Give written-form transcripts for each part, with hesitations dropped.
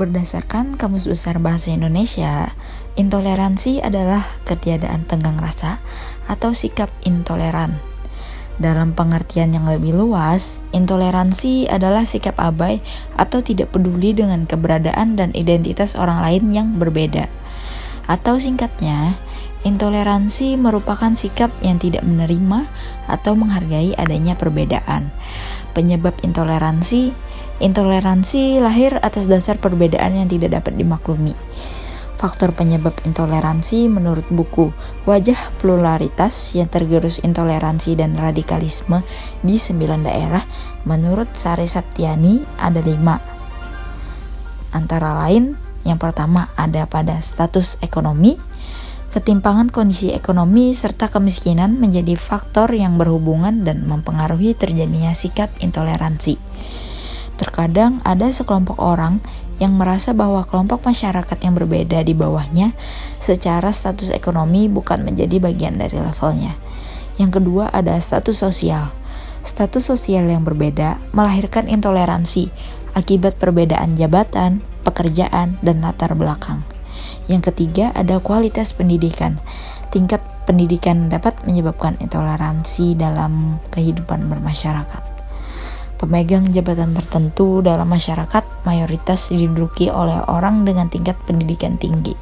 Berdasarkan Kamus Besar Bahasa Indonesia, intoleransi adalah ketiadaan tenggang rasa atau sikap intoleran. Dalam pengertian yang lebih luas, intoleransi adalah sikap abai atau tidak peduli dengan keberadaan dan identitas orang lain yang berbeda. Atau singkatnya, intoleransi merupakan sikap yang tidak menerima atau menghargai adanya perbedaan. Penyebab intoleransi lahir atas dasar perbedaan yang tidak dapat dimaklumi. Faktor penyebab intoleransi menurut buku Wajah Pluralitas yang Tergerus Intoleransi dan Radikalisme di 9 Daerah menurut Sari Saptiani ada 5. Antara lain, yang pertama ada pada status ekonomi. Ketimpangan kondisi ekonomi serta kemiskinan menjadi faktor yang berhubungan dan mempengaruhi terjadinya sikap intoleransi. Terkadang ada sekelompok orang yang merasa bahwa kelompok masyarakat yang berbeda di bawahnya secara status ekonomi bukan menjadi bagian dari levelnya. Yang kedua ada status sosial. Status sosial yang berbeda melahirkan intoleransi akibat perbedaan jabatan, pekerjaan, dan latar belakang. Yang ketiga ada kualitas pendidikan. Tingkat pendidikan dapat menyebabkan intoleransi dalam kehidupan bermasyarakat. Pemegang jabatan tertentu dalam masyarakat mayoritas diduduki oleh orang dengan tingkat pendidikan tinggi.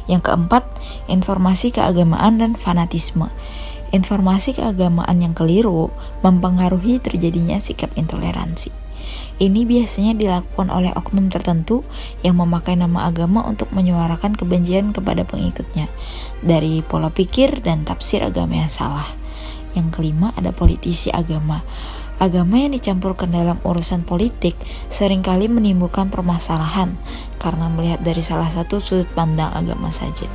Yang keempat, informasi keagamaan dan fanatisme. Informasi keagamaan yang keliru mempengaruhi terjadinya sikap intoleransi. Ini biasanya dilakukan oleh oknum tertentu yang memakai nama agama untuk menyuarakan kebencian kepada pengikutnya dari pola pikir dan tafsir agama yang salah. Yang kelima ada politisi agama. Agama yang dicampurkan dalam urusan politik seringkali menimbulkan permasalahan karena melihat dari salah satu sudut pandang agama saja.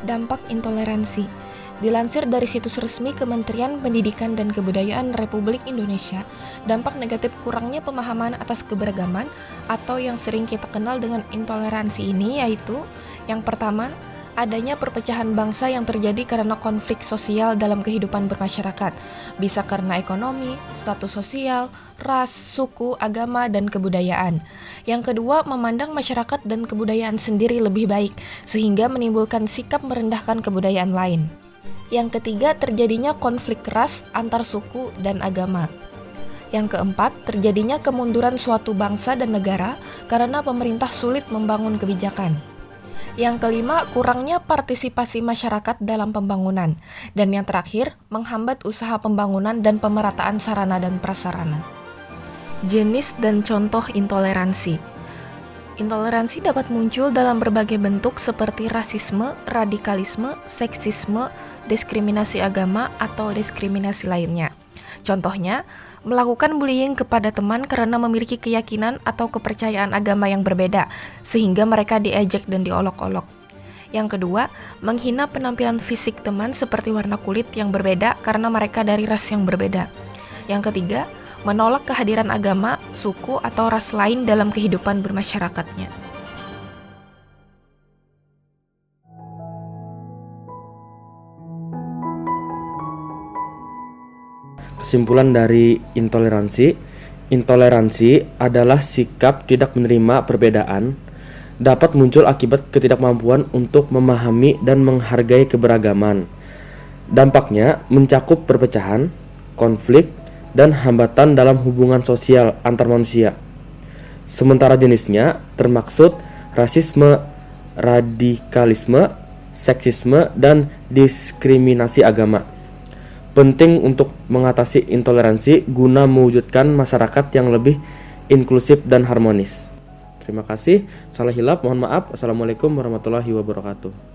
Dampak intoleransi. Dilansir dari situs resmi Kementerian Pendidikan dan Kebudayaan Republik Indonesia, dampak negatif kurangnya pemahaman atas keberagaman atau yang sering kita kenal dengan intoleransi ini yaitu yang pertama, adanya perpecahan bangsa yang terjadi karena konflik sosial dalam kehidupan bermasyarakat, bisa karena ekonomi, status sosial, ras, suku, agama, dan kebudayaan. Yang kedua, memandang masyarakat dan kebudayaan sendiri lebih baik, sehingga menimbulkan sikap merendahkan kebudayaan lain. Yang ketiga, terjadinya konflik ras antar suku dan agama. Yang keempat, terjadinya kemunduran suatu bangsa dan negara karena pemerintah sulit membangun kebijakan. Yang kelima, kurangnya partisipasi masyarakat dalam pembangunan. Dan yang terakhir, menghambat usaha pembangunan dan pemerataan sarana dan prasarana. Jenis dan contoh intoleransi. Intoleransi dapat muncul dalam berbagai bentuk seperti rasisme, radikalisme, seksisme, diskriminasi agama, atau diskriminasi lainnya. Contohnya, melakukan bullying kepada teman karena memiliki keyakinan atau kepercayaan agama yang berbeda, sehingga mereka diejek dan diolok-olok. Yang kedua, menghina penampilan fisik teman seperti warna kulit yang berbeda karena mereka dari ras yang berbeda. Yang ketiga, menolak kehadiran agama, suku, atau ras lain dalam kehidupan bermasyarakatnya. Kesimpulan dari intoleransi adalah sikap tidak menerima perbedaan, dapat muncul akibat ketidakmampuan untuk memahami dan menghargai keberagaman. Dampaknya mencakup perpecahan, konflik, dan hambatan dalam hubungan sosial antar manusia. Sementara jenisnya termaksud rasisme, radikalisme, seksisme, dan diskriminasi agama. Penting untuk mengatasi intoleransi guna mewujudkan masyarakat yang lebih inklusif dan harmonis. Terima kasih. Salah hilap, mohon maaf. Assalamualaikum warahmatullahi wabarakatuh.